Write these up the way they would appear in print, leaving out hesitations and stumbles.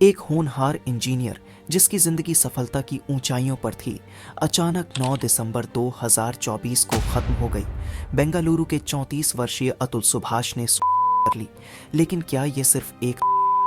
एक होनहार इंजीनियर जिसकी जिंदगी सफलता की ऊंचाइयों पर थी, अचानक 9 दिसंबर 2024 को खत्म हो गई। बेंगलुरु के 34 वर्षीय अतुल सुभाष ने कर ली। लेकिन क्या ये सिर्फ एक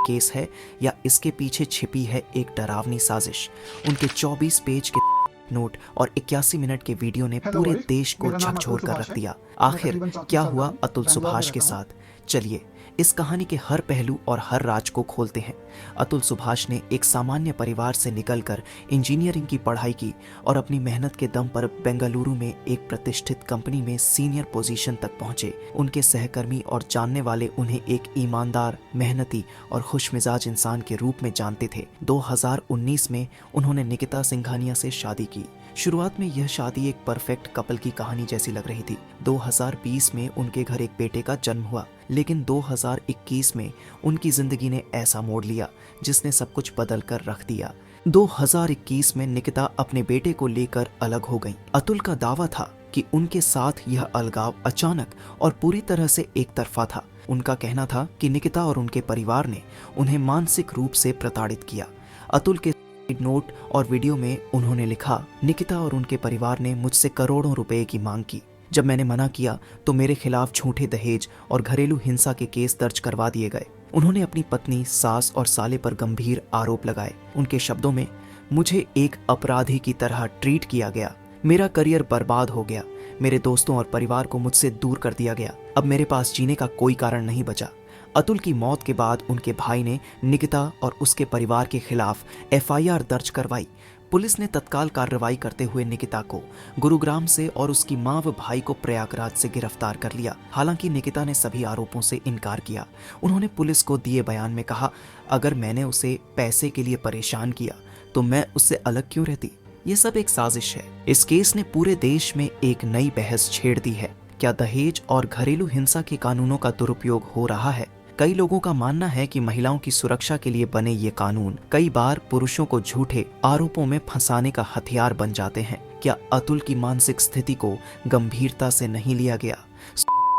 केस है या इसके पीछे छिपी है एक डरावनी साजिश? उनके 24 पेज के नोट और 81 मिनट के वीडियो ने पूरे देश को झकझोर कर रख दिया। आखिर क्या हुआ अतुल सुभाष के साथ? चलिए इस कहानी के हर पहलू और हर राज को खोलते हैं। अतुल सुभाष ने एक सामान्य परिवार से निकलकर इंजीनियरिंग की पढ़ाई की और अपनी मेहनत के दम पर बेंगलुरु में एक प्रतिष्ठित कंपनी में सीनियर पोजीशन तक पहुंचे। उनके सहकर्मी और जानने वाले उन्हें एक ईमानदार, मेहनती और खुशमिजाज इंसान के रूप में जानते थे। 2019 में उन्होंने निकिता सिंघानिया से शादी की। शुरुआत में यह शादी एक परफेक्ट कपल की कहानी जैसी लग रही थी। 2020 में उनके घर एक बेटे का जन्म हुआ, लेकिन 2021 में उनकी जिंदगी ने ऐसा मोड़ लिया जिसने सब कुछ बदल कर रख दिया। 2021 में निकिता अपने बेटे को लेकर अलग हो गई। अतुल का दावा था कि उनके साथ यह अलगाव अचानक और पूरी तरह से एक तरफा था। उनका कहना था कि निकिता और उनके परिवार ने उन्हें मानसिक रूप से प्रताड़ित किया। अतुल के नोट और वीडियो में उन्होंने लिखा, निकिता और उनके परिवार ने मुझसे करोड़ों रुपए की मांग की। जब मैंने मना किया तो मेरे खिलाफ झूठे दहेज और घरेलू हिंसा के केस दर्ज करवा दिए गए। उन्होंने अपनी पत्नी, सास और साले पर गंभीर आरोप लगाए। उनके शब्दों में, मुझे एक अपराधी की तरह ट्रीट किया गया। मेरा करियर बर्बाद हो गया। मेरे दोस्तों और परिवार को मुझसे दूर कर दिया गया। अब मेरे पास जीने का कोई कारण नहीं बचा। अतुल की मौत के बाद उनके भाई ने निकिता और उसके परिवार के खिलाफ एफआईआर दर्ज करवाई। पुलिस ने तत्काल कार्रवाई करते हुए निकिता को गुरुग्राम से और उसकी मां व भाई को प्रयागराज से गिरफ्तार कर लिया। हालांकि निकिता ने सभी आरोपों से इनकार किया। उन्होंने पुलिस को दिए बयान में कहा, अगर मैंने उसे पैसे के लिए परेशान किया तो मैं उससे अलग क्यों रहती? ये सब एक साजिश है। इस केस ने पूरे देश में एक नई बहस छेड़ दी है। क्या दहेज और घरेलू हिंसा के कानूनों का दुरुपयोग हो रहा है? कई लोगों का मानना है कि महिलाओं की सुरक्षा के लिए बने ये कानून कई बार पुरुषों को झूठे आरोपों में फंसाने का हथियार बन जाते हैं। क्या अतुल की मानसिक स्थिति को गंभीरता से नहीं लिया गया?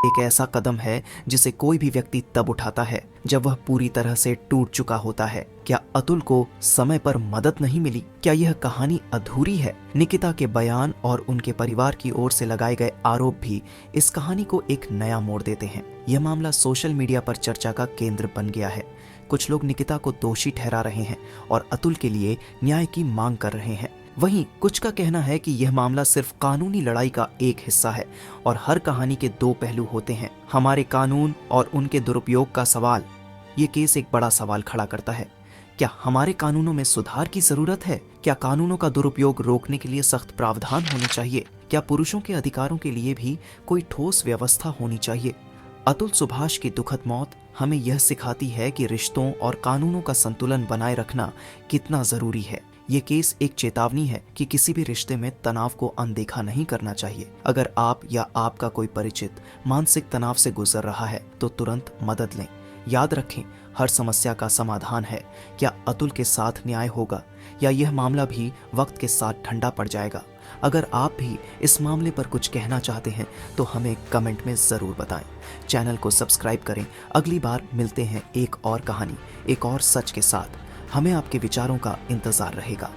एक ऐसा कदम है जिसे कोई भी व्यक्ति तब उठाता है जब वह पूरी तरह से टूट चुका होता है। क्या अतुल को समय पर मदद नहीं मिली? क्या यह कहानी अधूरी है? निकिता के बयान और उनके परिवार की ओर से लगाए गए आरोप भी इस कहानी को एक नया मोड़ देते हैं। यह मामला सोशल मीडिया पर चर्चा का केंद्र बन गया है। कुछ लोग निकिता को दोषी ठहरा रहे हैं और अतुल के लिए न्याय की मांग कर रहे हैं। वहीं कुछ का कहना है कि यह मामला सिर्फ कानूनी लड़ाई का एक हिस्सा है और हर कहानी के दो पहलू होते हैं। हमारे कानून और उनके दुरुपयोग का सवाल। ये केस एक बड़ा सवाल खड़ा करता है। क्या हमारे कानूनों में सुधार की जरूरत है? क्या कानूनों का दुरुपयोग रोकने के लिए सख्त प्रावधान होने चाहिए? क्या पुरुषों के अधिकारों के लिए भी कोई ठोस व्यवस्था होनी चाहिए? अतुल सुभाष की दुखद मौत हमें यह सिखाती है कि रिश्तों और कानूनों का संतुलन बनाए रखना कितना जरूरी है। ये केस एक चेतावनी है कि किसी भी रिश्ते में तनाव को अनदेखा नहीं करना चाहिए। अगर आप या आपका कोई परिचित मानसिक तनाव से गुजर रहा है तो तुरंत मदद लें। याद रखें, हर समस्या का समाधान है। क्या अतुल के साथ न्याय होगा या यह मामला भी वक्त के साथ ठंडा पड़ जाएगा? अगर आप भी इस मामले पर कुछ कहना चाहते हैं तो हमें कमेंट में ज़रूर बताएं। चैनल को सब्सक्राइब करें। अगली बार मिलते हैं एक और कहानी, एक और सच के साथ। हमें आपके विचारों का इंतज़ार रहेगा।